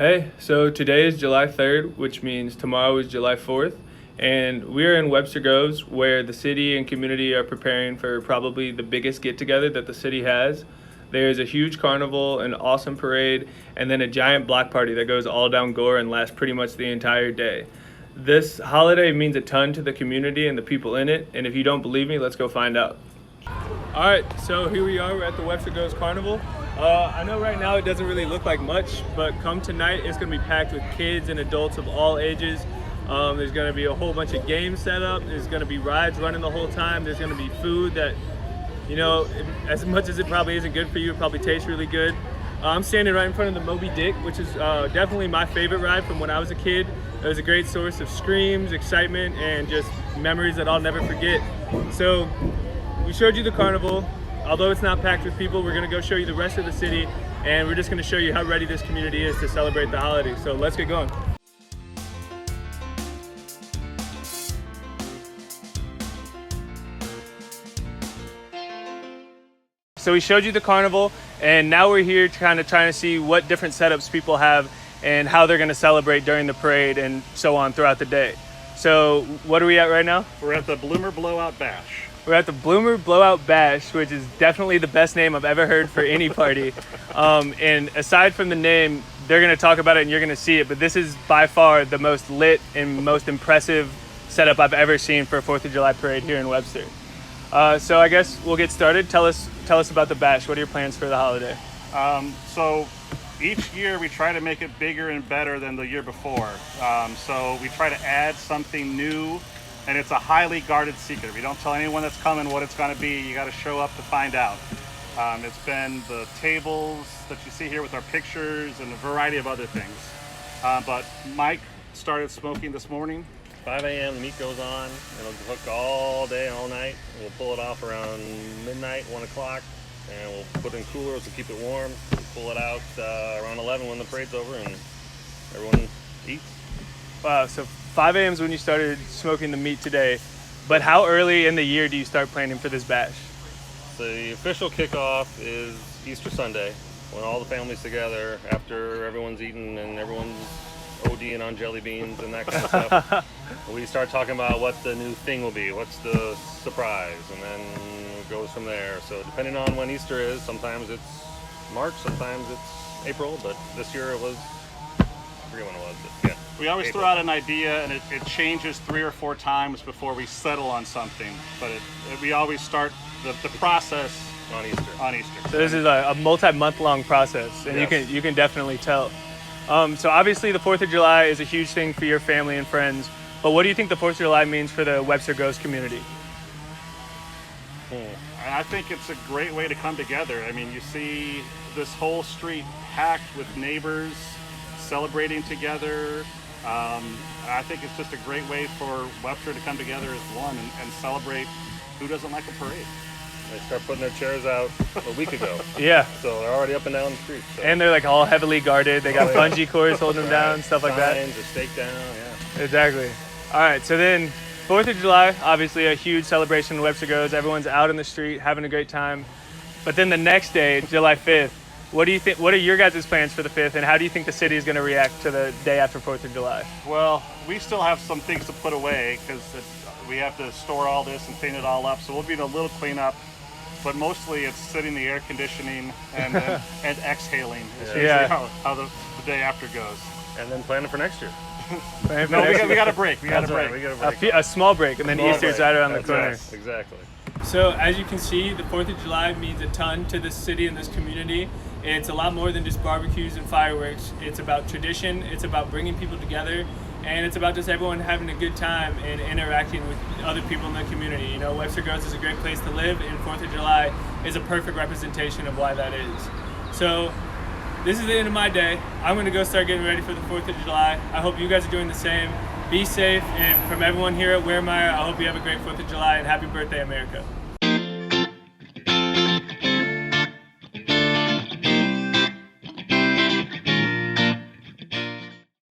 Hey, so today is July 3rd, which means tomorrow is July 4th, and we're in Webster Groves where the city and community are preparing for probably the biggest get together that the city has. There's a huge carnival, an awesome parade, and then a giant block party that goes all down Gore and lasts pretty much the entire day. This holiday means a ton to the community and the people in it, and if you don't believe me, let's go find out. All right, so here we are. We're at the Webster Groves Carnival. I know right now it doesn't really look like much, but come tonight, it's going to be packed with kids and adults of all ages. There's going to be a whole bunch of games set up. There's going to be rides running the whole time. There's going to be food that, as much as it probably isn't good for you, it probably tastes really good. I'm standing right in front of the Moby Dick, which is definitely my favorite ride from when I was a kid. It was a great source of screams, excitement, and just memories that I'll never forget. So we showed you the carnival. Although it's not packed with people, we're going to go show you the rest of the city, and we're just going to show you how ready this community is to celebrate the holiday. So let's get going. So we showed you the carnival, and now we're here to kind of trying to see what different setups people have and how they're going to celebrate during the parade and so on throughout the day. So what are we at right now? We're at the Bloomer Blowout Bash. We're at the Bloomer Blowout Bash, which is definitely the best name I've ever heard for any party. And aside from the name, they're going to talk about it and you're going to see it, but this is by far the most lit and most impressive setup I've ever seen for a 4th of July parade here in Webster. So I guess we'll get started. Tell us about the bash. What are your plans for the holiday? So each year we try to make it bigger and better than the year before. So we try to add something new, and it's a highly guarded secret. We don't tell anyone that's coming what it's going to be. You got to show up to find out. It's been the tables that you see here with our pictures and a variety of other things. But Mike started smoking this morning. 5 a.m. the meat goes on. It'll cook all day, all night. We'll pull it off around midnight, 1 o'clock, and we'll put it in coolers to keep it warm. We'll pull it out around 11 when the parade's over, and everyone eats. Wow, so 5 a.m. is when you started smoking the meat today. But how early in the year do you start planning for this bash? The official kickoff is Easter Sunday, when all the family's together after everyone's eaten and everyone's ODing on jelly beans and that kind of stuff. We start talking about what the new thing will be, what's the surprise, and then it goes from there. So depending on when Easter is, sometimes it's March, sometimes it's April, but this year it was, I forget when it was, but yeah. We always April. throw out an idea, and it changes 3 or 4 times before we settle on something. But we always start the process On Easter. So this is a multi-month long process, and Yes. you can definitely tell. So obviously the 4th of July is a huge thing for your family and friends, but what do you think the 4th of July means for the Webster Groves community? And I think it's a great way to come together. I mean, you see this whole street packed with neighbors celebrating together. I think it's just a great way for Webster to come together as one and celebrate. Who doesn't like a parade? They start putting their chairs out a week ago. Yeah. So they're already up and down the street. So. And they're like all heavily guarded. They got bungee cords holding them down, stuff like that. Signs, a stake down, yeah. Exactly. All right, so then 4th of July, obviously a huge celebration in Webster Groves. Everyone's out in the street having a great time. But then the next day, July 5th, what do you think? What are your guys' plans for the 5th, and how do you think the city is going to react to the day after 4th of July? Well, we still have some things to put away because we have to store all this and clean it all up. So we'll be in a little cleanup, but mostly it's sitting the air conditioning and exhaling. It's usually how the day after goes. And then planning for next year. No, we got a break. We got a break. We got a break. A small break, and then Easter's right around the corner. Yes, exactly. So as you can see, the 4th of July means a ton to this city and this community. It's a lot more than just barbecues and fireworks. It's about tradition, it's about bringing people together, and it's about just everyone having a good time and interacting with other people in the community. You know, Webster Groves is a great place to live, and 4th of July is a perfect representation of why that is. So this is the end of my day. I'm gonna go start getting ready for the 4th of July. I hope you guys are doing the same. Be safe, and from everyone here at Wearmeyer, I hope you have a great 4th of July, and happy birthday, America.